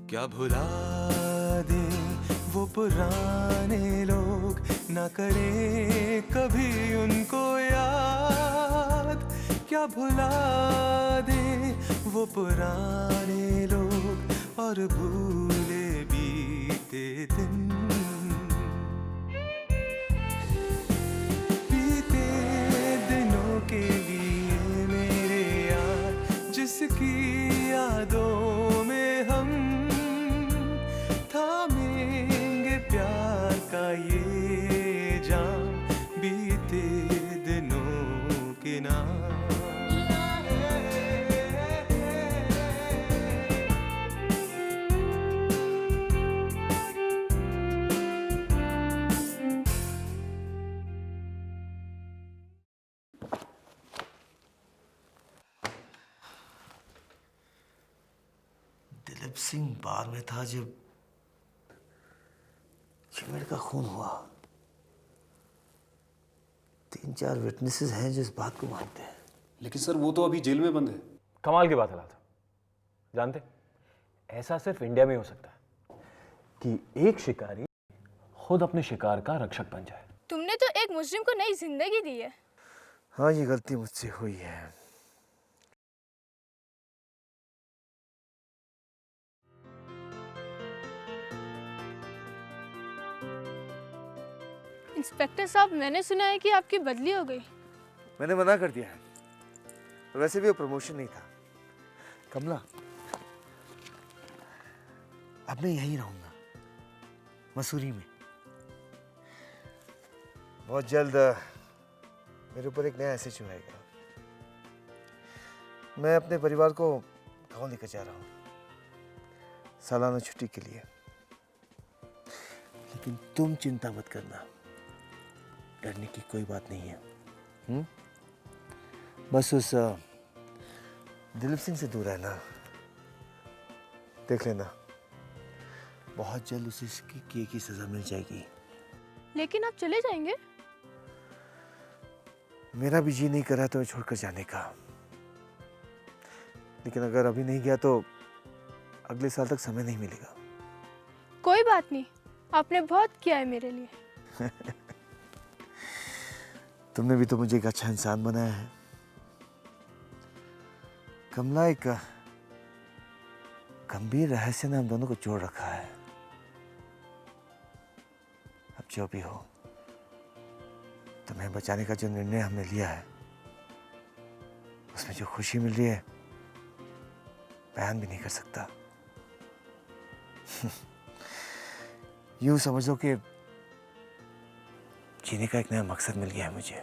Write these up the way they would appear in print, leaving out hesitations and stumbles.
क्या भुला दे वो पुराने लोग, ना करे कभी उनको याद। क्या भुला दे वो पुराने लोग और भूले बीते दिन। बीते दिनों के लिए मेरे यार, जिसकी यादों में हम थामेंगे प्यार का ये जाम, बीते दिनों के नाम। दिलीप सिंह बार में था जब चिमेड़ का खून हुआ। 3-4 विटनेसेस हैं जो इस बात को मानते हैं। लेकिन सर वो तो अभी जेल में बंद है। कमाल की बात है लाथ, जानते ऐसा सिर्फ इंडिया में हो सकता है कि एक शिकारी खुद अपने शिकार का रक्षक बन जाए। तुमने तो एक मुस्लिम को नई जिंदगी दी है। हाँ, ये गलती मुझसे हुई है। इंस्पेक्टर साहब, मैंने सुना है कि आपकी बदली हो गई। मैंने मना कर दिया है। वैसे भी वो प्रमोशन नहीं था। कमला, अब मैं यहीं रहूंगा, मसूरी में। बहुत जल्द मेरे ऊपर एक नया एसएचओ आएगा। मैं अपने परिवार को गाँव लेकर जा रहा हूँ सालाना छुट्टी के लिए। लेकिन तुम चिंता मत करना, डरने की कोई बात नहीं है। बस उस दिलीप सिंह से दूर रहना। देख लेना, बहुत जल्द उसे इसकी किए की सजा मिल जाएगी। लेकिन आप चले जाएंगे? मेरा भी जी नहीं कर रहा तो छोड़कर जाने का। लेकिन अगर अभी नहीं गया तो अगले साल तक समय नहीं मिलेगा। कोई बात नहीं, आपने बहुत किया है मेरे लिए। तुमने भी तो मुझे एक अच्छा इंसान बनाया है कमला। एक गंभीर रहस्य ने हम दोनों को जोड़ रखा है। अब जो भी हो, तुम्हें बचाने का जो निर्णय हमने लिया है, उसमें जो खुशी मिल रही है, बयान भी नहीं कर सकता। यूं समझो कि जीने का एक नया मकसद मिल गया है मुझे।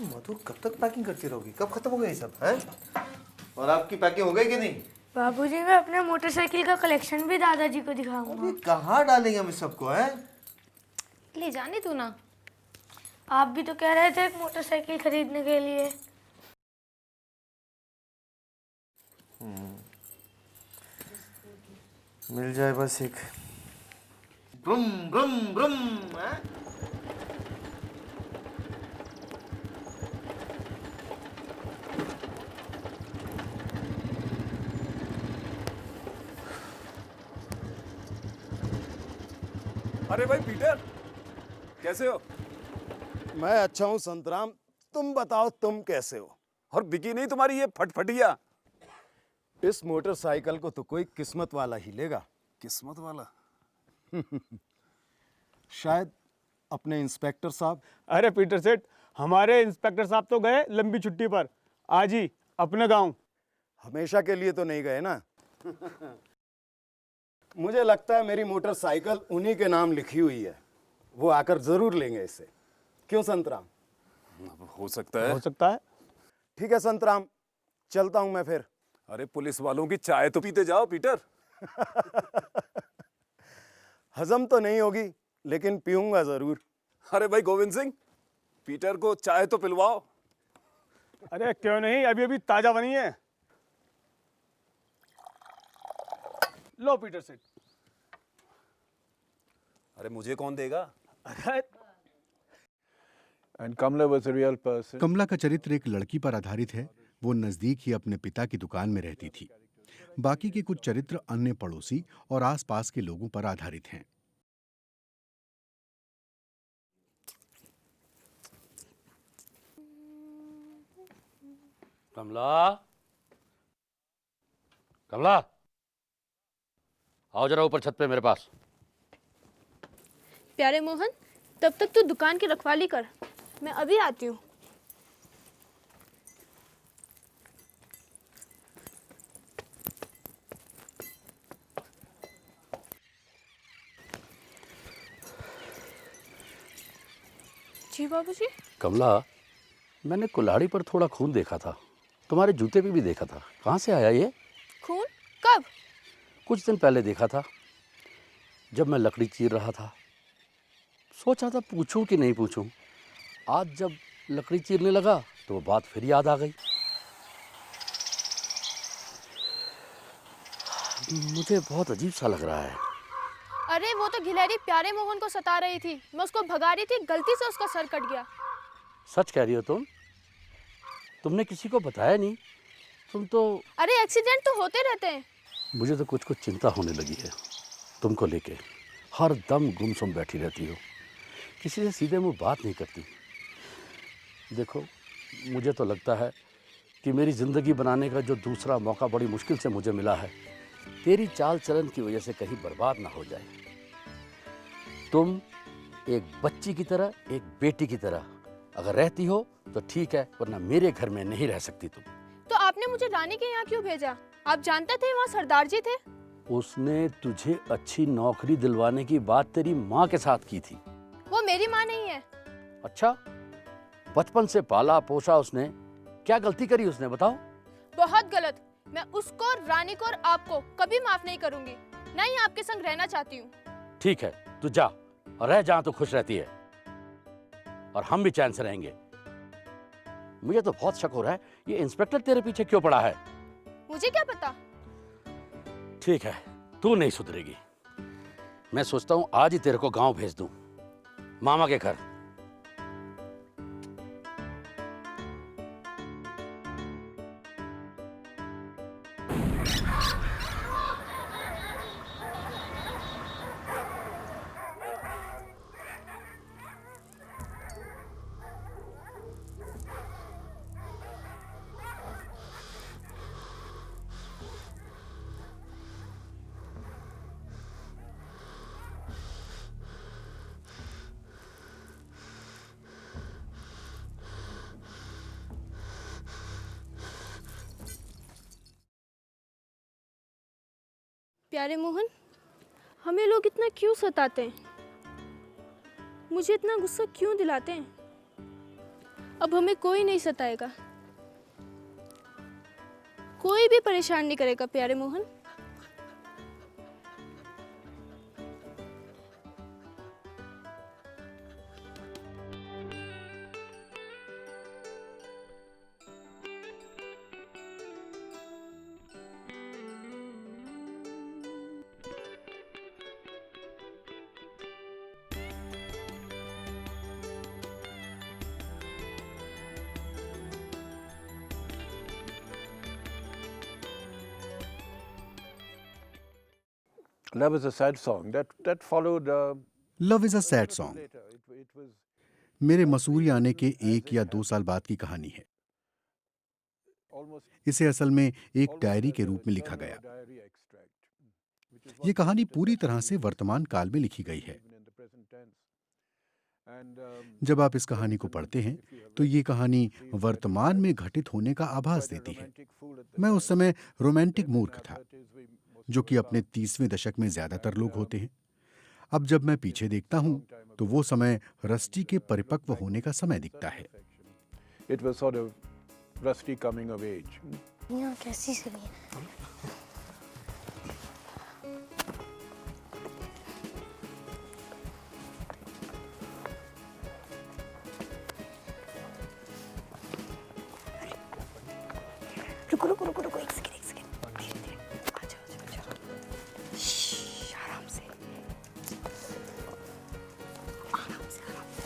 मधु, कब तक पैकिंग करती रहोगी? कब खत्म हो गई सब है? और आपकी पैकिंग हो गई कि नहीं? बाबूजी, मैं अपने मोटरसाइकिल का कलेक्शन भी दादाजी को दिखाऊंगा। अभी कहाँ डालेंगे हम इस सबको है? ले जाने तू ना। आप भी तो कह रहे थे एक मोटरसाइकिल खरीदने के लिए। मिल जाए बस एक ब्रुम ब्रुम ब्रुम। अरे भाई पीटर, कैसे हो? मैं अच्छा हूँ संतराम, तुम बताओ तुम कैसे हो? और बिकी नहीं तुम्हारी ये फटफटिया? इस मोटरसाइकिल को तो कोई किस्मत वाला ही लेगा। किस्मत वाला? शायद अपने इंस्पेक्टर साहब। अरे पीटर सेठ, हमारे इंस्पेक्टर साहब तो गए लंबी छुट्टी पर, आज ही अपने गांव। हमेशा के लिए तो नहीं गए ना। मुझे लगता है मेरी मोटरसाइकिल उन्हीं के नाम लिखी हुई है। वो आकर जरूर लेंगे इसे। क्यों संतराम? हो सकता है। हो सकता है। ठीक है संतराम, चलता हूं मैं फिर। अरे पुलिस वालों की चाय तो पीते जाओ पीटर। हजम तो नहीं होगी, लेकिन पीऊंगा जरूर। अरे भाई गोविंद सिंह, पीटर को चाय तो पिलवाओ। अरे क्यों नहीं, अभी अभी ताजा बनी है। लो पीटर सेठ। अरे मुझे कौन देगा? अरे And Kamla was a real person. कमला का चरित्र एक लड़की पर आधारित है। वो नजदीक ही अपने पिता की दुकान में रहती थी। बाकी के कुछ चरित्र अन्य पड़ोसी और आसपास के लोगों पर आधारित हैं। कमला, कमला, आओ जरा ऊपर छत पे मेरे पास। प्यारे मोहन, तब तक तू दुकान की रखवाली कर, मैं अभी आती हूँ। जी बाबूजी। कमला, मैंने कुल्हाड़ी पर थोड़ा खून देखा था, तुम्हारे जूते पे भी देखा था। कहाँ से आया ये? खून? कब? कुछ दिन पहले देखा था, जब मैं लकड़ी चीर रहा था। सोचा था पूछूं कि नहीं पूछूं। आज जब लकड़ी चीरने लगा तो वो बात फिर याद आ गई। मुझे बहुत अजीब सा लग रहा है। अरे वो तो गिलहरी प्यारे मोहन को सता रही थी, मैं उसको भगा रही थी, गलती से उसका सर कट गया। सच कह रही हो तुम? तुमने किसी को बताया नहीं? तुम तो... अरे एक्सीडेंट तो होते रहते हैं। मुझे तो कुछ कुछ चिंता होने लगी है तुमको लेके। हर दम गुमसुम बैठी रहती हो, किसी से सीधे मुंह बात नहीं करती। देखो, मुझे तो लगता है कि मेरी ज़िंदगी बनाने का जो दूसरा मौका बड़ी मुश्किल से मुझे मिला है, तेरी चाल चलन की वजह से कहीं बर्बाद ना हो जाए। तुम एक बच्ची की तरह, एक बेटी की तरह अगर रहती हो तो ठीक है, वरना मेरे घर में नहीं रह सकती तुम। तो आपने मुझे रानी के यहाँ क्यों भेजा? आप जानते थे वहाँ सरदार जी थे। उसने तुझे अच्छी नौकरी दिलवाने की बात तेरी माँ के साथ की थी। वो मेरी माँ नहीं है। अच्छा, बचपन से पाला पोसा उसने, क्या गलती करी उसने, बताओ? बहुत गलत। मैं उसको, रानी को और आपको कभी माफ नहीं करूंगी। ना ही आपके संग रहना चाहती हूँ। ठीक है, तू जा और रह जहाँ तू खुश रहती है, और हम भी चैन से रहेंगे। मुझे तो बहुत शक हो रहा है, ये इंस्पेक्टर तेरे पीछे क्यों पड़ा है? मुझे क्या पता। ठीक है, तू नहीं सुधरेगी। मैं सोचता हूँ आज ही तेरे को गांव भेज दूं, मामा के घर। प्यारे मोहन, हमें लोग इतना क्यों सताते हैं? मुझे इतना गुस्सा क्यों दिलाते हैं? अब हमें कोई नहीं सताएगा, कोई भी परेशान नहीं करेगा प्यारे Mohan. Love is a sad song. That followed. Love is a sad song It was मेरे मसूरी आने के 1 या 2 साल बाद की कहानी है। almost इसे असल में एक डायरी के रूप में लिखा गया। diary extract, which is ये कहानी पूरी तरह से वर्तमान काल में लिखी गई है। given in the present tense. And जब आप इस कहानी को पढ़ते हैं तो ये कहानी वर्तमान में घटित होने का आभास देती है। romantic fool at the मैं उस समय रोमांटिक मूर्ख था, that is we most जो कि अपने 30वें दशक में ज्यादातर लोग होते हैं। अब जब मैं पीछे देखता हूँ तो वो समय रस्टी के परिपक्व होने का समय दिखता है। it was sort of Rusty coming of age. यहाँ कैसी सही है? रुको रुको रुको रुको, एक सेकंड एक सेकंड, धीरे धीरे, आ जाओ आ जाओ आ जाओ, श्श्श, आराम से आराम से आराम से।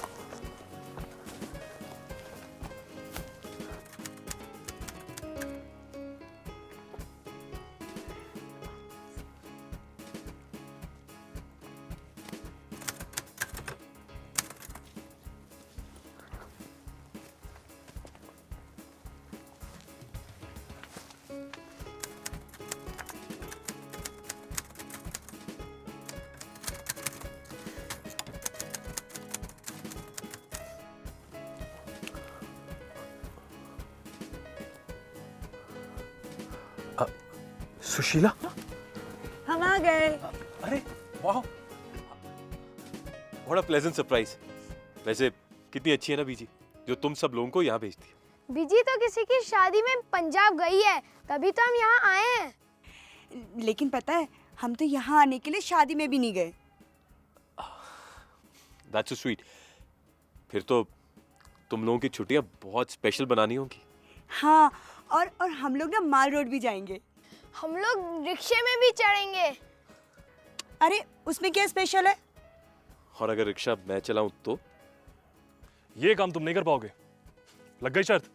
सुशीला, हम आ गए। अरे वाह, व्हाट अ प्लेजेंट सरप्राइज। वैसे कितनी अच्छी है ना बीजी, जो तुम सब लोगों को यहाँ भेजती है। बीजी तो किसी की शादी में पंजाब गई है, तभी तो हम यहाँ आए हैं। लेकिन पता है, हम तो यहाँ आने के लिए शादी में भी नहीं गए। That's so sweet। फिर तो तुम लोगों की छुट्टियां बहुत स्पेशल बनानी होंगी। हाँ, और हम लोग ना माल रोड भी जाएंगे। हम लोग रिक्शे में भी चढ़ेंगे। अरे उसमें क्या स्पेशल है? और अगर रिक्शा मैं चलाऊं तो? ये काम तुम नहीं कर पाओगे, लग गई शर्त?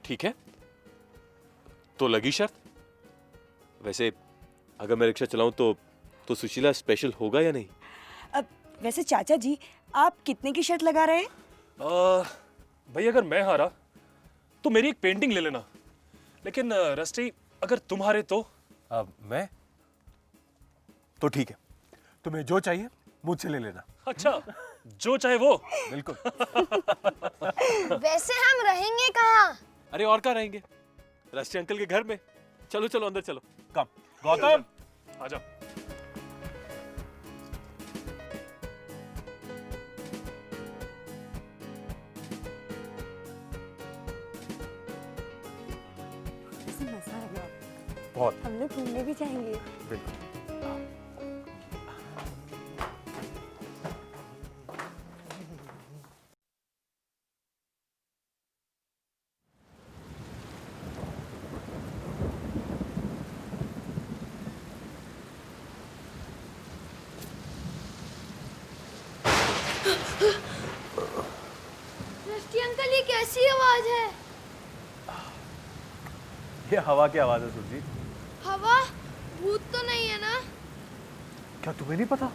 ठीक है, तो लगी शर्त। वैसे अगर मैं रिक्शा चलाऊं तो सुशीला स्पेशल होगा या नहीं? अब वैसे चाचा जी, आप कितने की शर्त लगा रहे हैं? भाई अगर मैं हारा तो मेरी एक पेंटिंग ले लेना, लेकिन रस्टी अगर तुम हारे तो? मैं तो ठीक है, तुम्हें जो चाहिए मुझसे ले लेना। अच्छा, जो चाहे वो। बिल्कुल। वैसे हम रहेंगे कहाँ? अरे और कहाँ रहेंगे, रस्टी अंकल के घर में। चलो चलो अंदर चलो। कम गौतम, आजा। मजा आएगा, बहुत। हम लोग घूमने भी जाएंगे। बिल्कुल। रस्टी अंकल, ये कैसी आवाज है? ये हवा की आवाज है सुरजीत। हवा? भूत तो नहीं है ना? क्या तुम्हें नहीं पता?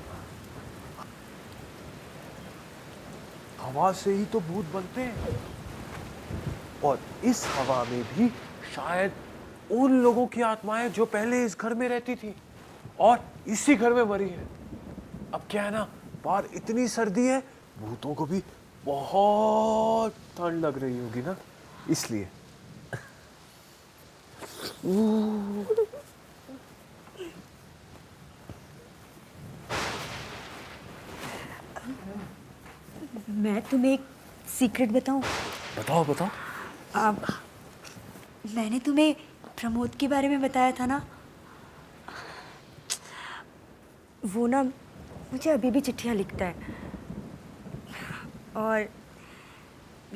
हवा से ही तो भूत बनते हैं, और इस हवा में भी शायद उन लोगों की आत्माएं जो पहले इस घर में रहती थी और इसी घर में मरी है। अब क्या है ना, बाहर इतनी सर्दी है, भूतों को भी बहुत ठंड लग रही होगी ना, इसलिए। मैं तुम्हें एक सीक्रेट बताऊं? बताओ बताओ। अब मैंने तुम्हें प्रमोद के बारे में बताया था ना, वो ना मुझे अभी भी चिट्ठियाँ लिखता है, और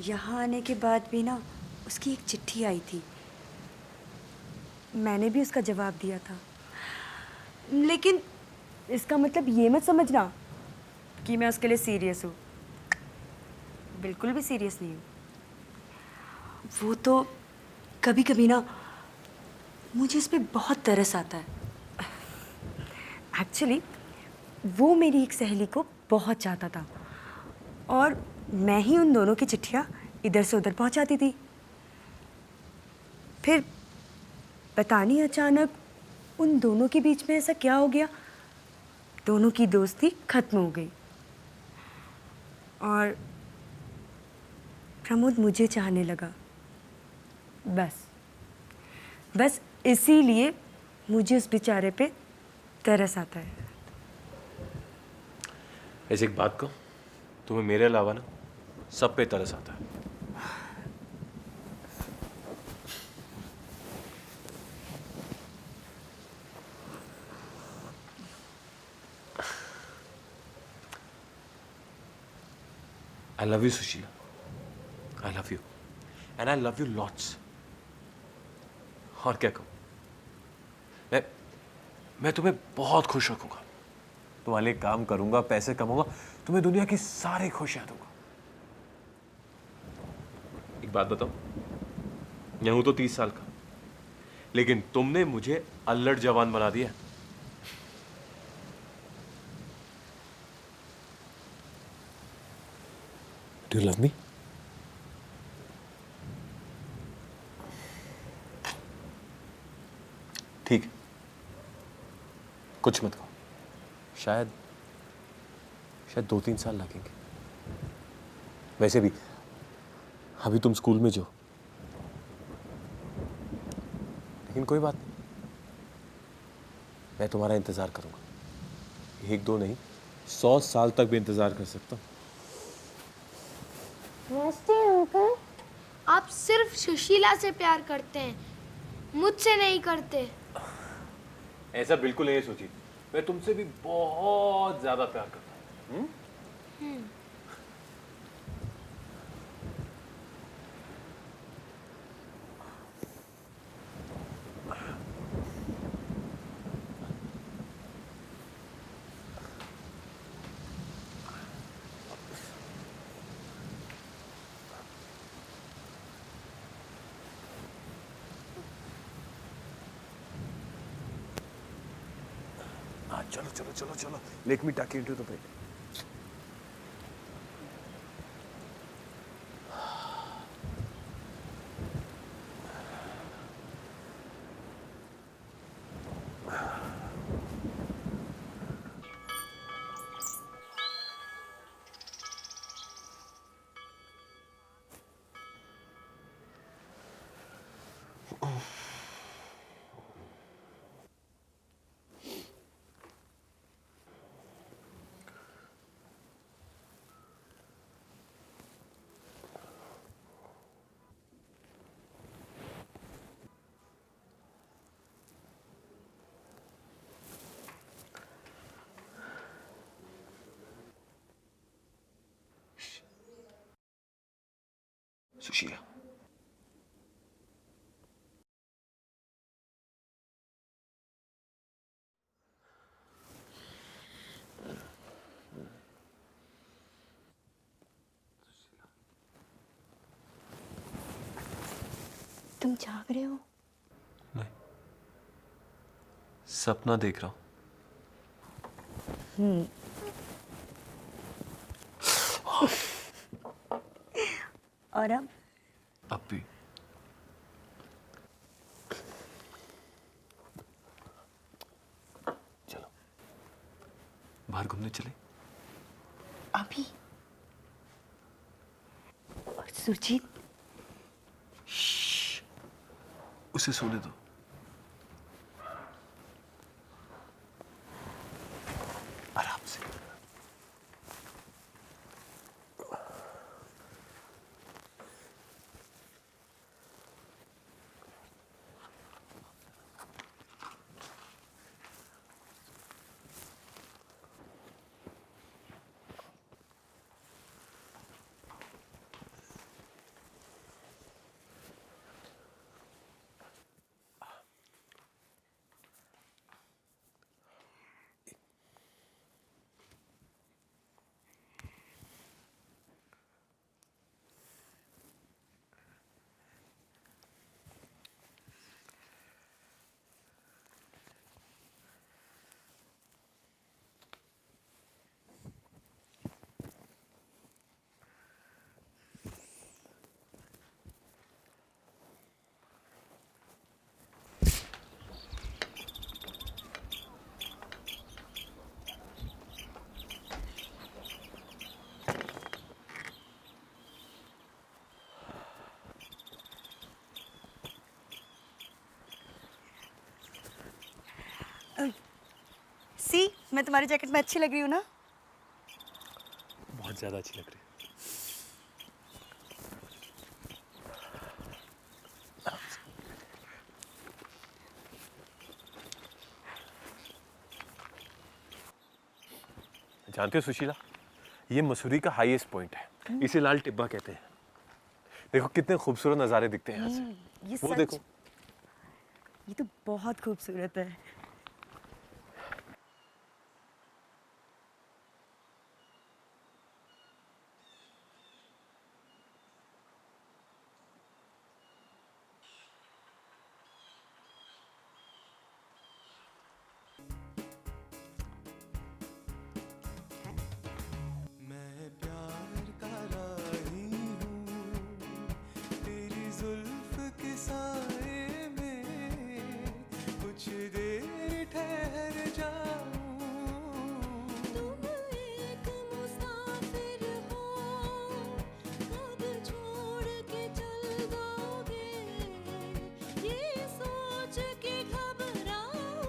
यहाँ आने के बाद भी ना उसकी एक चिट्ठी आई थी, मैंने भी उसका जवाब दिया था। लेकिन इसका मतलब ये मत समझना कि मैं उसके लिए सीरियस हूँ, बिल्कुल भी सीरियस नहीं हूँ। वो तो कभी कभी ना मुझे इस पे बहुत तरस आता है। एक्चुअली वो मेरी एक सहेली को बहुत चाहता था, और मैं ही उन दोनों की चिट्ठियाँ इधर से उधर पहुँचाती थी। फिर पता नहीं अचानक उन दोनों के बीच में ऐसा क्या हो गया, दोनों की दोस्ती खत्म हो गई, और प्रमोद मुझे चाहने लगा। बस इसीलिए मुझे उस बेचारे पे तरस आता है। ऐसे एक बात कहूं, तुम्हें मेरे अलावा ना सब पे तरस आता है। I love you, Sushila. I love you. And I love you lots. और क्या कहूँ, मैं तुम्हें बहुत खुश रखूंगा। तुम्हारे लिए काम करूंगा, पैसे कमाऊंगा, तुम्हें दुनिया की सारी खुशियां दूंगा। एक बात बताओ, मैं हूं तो 30 साल का, लेकिन तुमने मुझे अल्लड़ जवान बना दिया। Do you love me? ठीक है, कुछ मत कहो। शायद 2-3 साल लगेंगे। वैसे भी अभी तुम स्कूल में जो, लेकिन कोई बात नहीं, मैं तुम्हारा इंतजार करूंगा। 1-2 नहीं, 100 साल तक भी इंतजार कर सकता हूं। नमस्ते अंकल। आप सिर्फ सुशीला से प्यार करते हैं, मुझसे नहीं करते। ऐसा बिल्कुल नहीं है सुजीत, मैं तुमसे भी बहुत ज्यादा प्यार करता हूं। चलो चलो चलो चलो, लेट मी टक इनटू द बेड। सुशीला, तुम जाग रहे हो? नहीं, सपना देख रहा हूं। और अब भी चलो बाहर घूमने चले। अभी? और सुजीत? उसे सोने दो। आराम से। सी, मैं तुम्हारी जैकेट में अच्छी लग रही हूँ ना? बहुत ज्यादा अच्छी लग रही है। जानते हो सुशीला, ये मसूरी का हाईएस्ट पॉइंट है, इसे लाल टिब्बा कहते हैं। देखो कितने खूबसूरत नज़ारे दिखते हैं यहाँ से। ये वो सच। देखो, ये तो बहुत खूबसूरत है। मैं प्यार का राही हूँ तेरी जुल्फ के साए में, कुछ देर ठहर जाऊं। तुम एक मुसाफिर हो, कब छोड़ के चल दोगे, ये सोच के घबराऊं।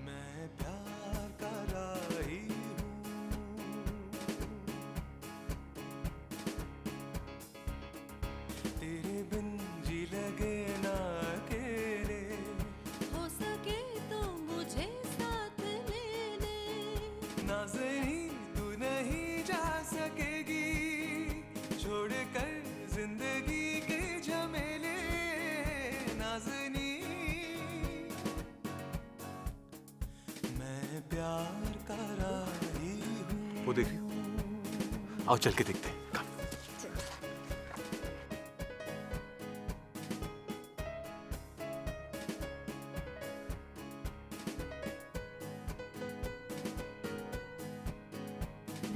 मैं प्यार का राही तेरे बिन जी लगे ना अकेले, हो सके तो मुझे साथ ले ले। नाज़नी तू नहीं जा सकेगी छोड़ कर जिंदगी के झमेले। नाज़नी मैं प्यार का राही हूँ। वो देख रही हो? आओ चल के देखते हैं।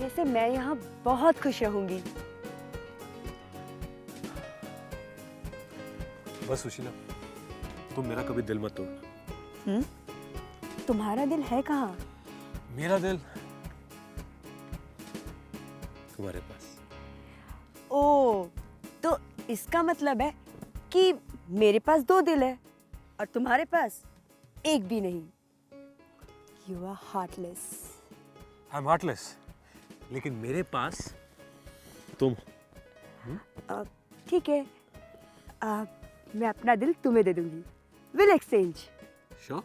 वैसे मैं यहाँ बहुत खुश रहूंगी। बस सुशीला, तुम मेरा कभी दिल मत तोड़ना। तुम्हारा दिल है कहाँ? मेरा दिल तुम्हारे पास। ओ, तो इसका मतलब है कि मेरे पास 2 दिल है और तुम्हारे पास एक भी नहीं। You are heartless. I am heartless, लेकिन मेरे पास तुम। ठीक है, मैं अपना दिल तुम्हें दे दूंगी। We'll exchange. श्योर?